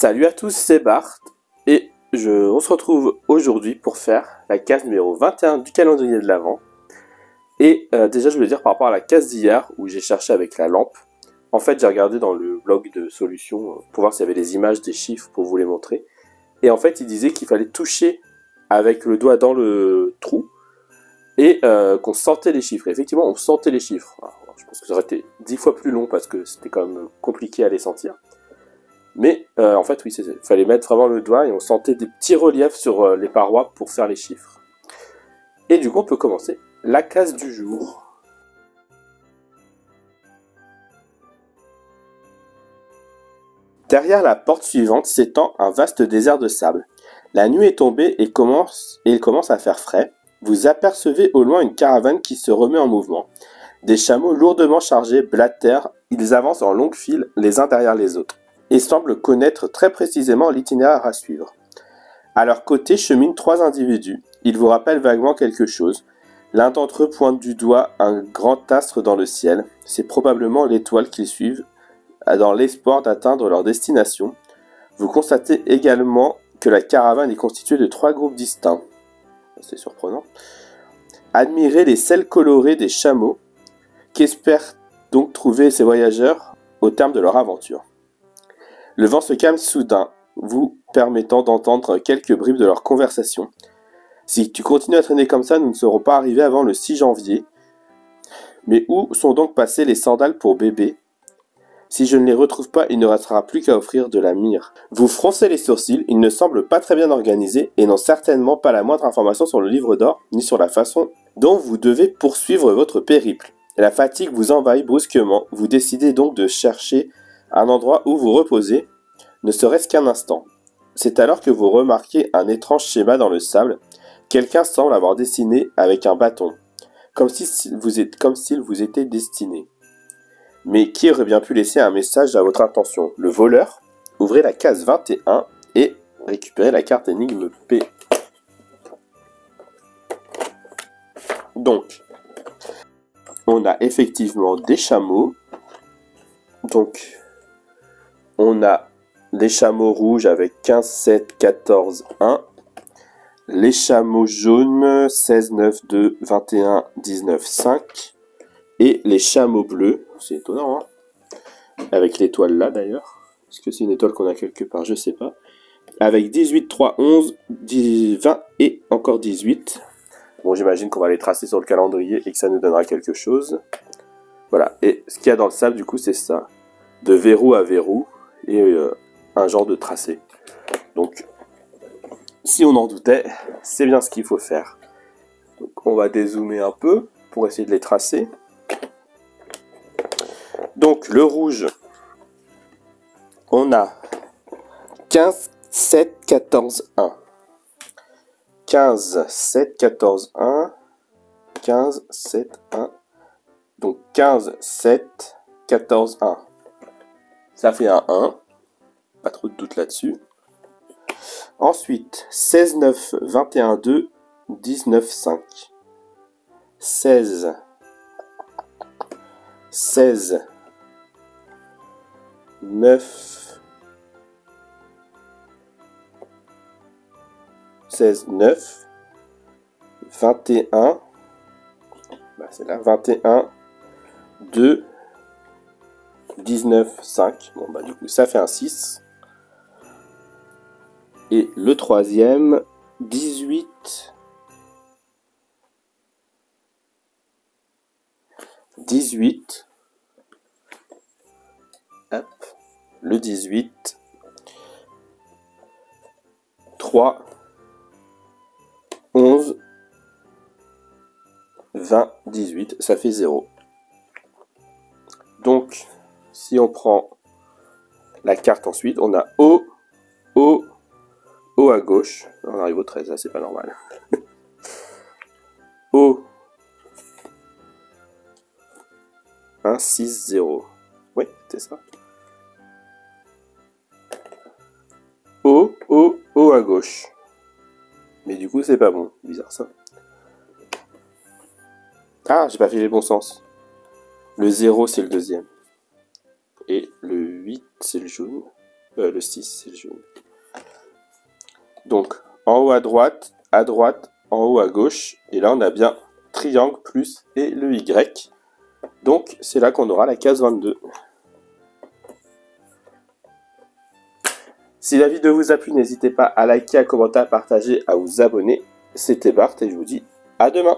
Salut à tous, c'est Bart et on se retrouve aujourd'hui pour faire la case numéro 21 du calendrier de l'Avent. Et déjà je voulais dire par rapport à la case d'hier où j'ai cherché avec la lampe. En fait j'ai regardé dans le blog de solutions pour voir s'il y avait des images, des chiffres pour vous les montrer. Et en fait il disait qu'il fallait toucher avec le doigt dans le trou et qu'on sentait les chiffres. Et effectivement on sentait les chiffres. Alors, je pense que ça aurait été 10 fois plus long parce que c'était quand même compliqué à les sentir. Mais en fait, oui, il fallait mettre vraiment le doigt et on sentait des petits reliefs sur les parois pour faire les chiffres. Et du coup, on peut commencer la case du jour. Derrière la porte suivante s'étend un vaste désert de sable. La nuit est tombée et il commence à faire frais. Vous apercevez au loin une caravane qui se remet en mouvement. Des chameaux lourdement chargés blatèrent, ils avancent en longue file les uns derrière les autres et semblent connaître très précisément l'itinéraire à suivre. À leur côté cheminent trois individus. Ils vous rappellent vaguement quelque chose. L'un d'entre eux pointe du doigt un grand astre dans le ciel. C'est probablement l'étoile qu'ils suivent dans l'espoir d'atteindre leur destination. Vous constatez également que la caravane est constituée de trois groupes distincts. C'est surprenant. Admirez les selles colorées des chameaux qu'espèrent donc trouver ces voyageurs au terme de leur aventure. Le vent se calme soudain, vous permettant d'entendre quelques bribes de leur conversation. Si tu continues à traîner comme ça, nous ne serons pas arrivés avant le 6 janvier. Mais où sont donc passées les sandales pour bébé? Si je ne les retrouve pas, il ne restera plus qu'à offrir de la myrrhe. Vous froncez les sourcils, ils ne semblent pas très bien organisés et n'ont certainement pas la moindre information sur le livre d'or, ni sur la façon dont vous devez poursuivre votre périple. La fatigue vous envahit brusquement, vous décidez donc de chercher un endroit où vous reposez, ne serait-ce qu'un instant. C'est alors que vous remarquez un étrange schéma dans le sable. Quelqu'un semble avoir dessiné avec un bâton, comme s'il vous était destiné. Mais qui aurait bien pu laisser un message à votre intention? Le voleur? Ouvrez la case 21 et récupérez la carte énigme P. Donc, on a effectivement des chameaux. Donc, on a les chameaux rouges avec 15, 7, 14, 1. Les chameaux jaunes 16, 9, 2, 21, 19, 5. Et les chameaux bleus, c'est étonnant, hein, avec l'étoile là d'ailleurs. Est-ce que c'est une étoile qu'on a quelque part? Je sais pas. Avec 18, 3, 11, 10, 20 et encore 18. Bon, j'imagine qu'on va les tracer sur le calendrier et que ça nous donnera quelque chose. Voilà. Et ce qu'il y a dans le sable, du coup, c'est ça. De verrou à verrou et un genre de tracé. Donc, si on en doutait, c'est bien ce qu'il faut faire. Donc, on va dézoomer un peu pour essayer de les tracer. Donc, le rouge, on a 15, 7, 14, 1. 15, 7, 14, 1. 15, 7, 1. Donc, 15, 7, 14, 1. Ça fait un 1. Pas trop de doute là-dessus. Ensuite, 16, 9, 21, 2, 19, 5. 16, 16, 9, 16, 9, 21, c'est là, 21, 2, 19, 5. Bon, du coup, ça fait un 6. Et le troisième, 18, 18, hop, le 18, 3, 11, 20, 18, ça fait 0. Donc, si on prend la carte ensuite, on a O, O, O à gauche. On arrive au 13, là c'est pas normal. O, 1, 6, 0. Oui, c'est ça. O, O, O à gauche. Mais du coup, c'est pas bon. Bizarre ça. Ah, j'ai pas fait les bons sens. Le 0, c'est le deuxième. Et le 8, c'est le jaune. Le 6, c'est le jaune. Donc, en haut à droite, en haut à gauche. Et là, on a bien triangle plus et le Y. Donc, c'est là qu'on aura la case 22. Si la vidéo vous a plu, n'hésitez pas à liker, à commenter, à partager, à vous abonner. C'était Bart et je vous dis à demain.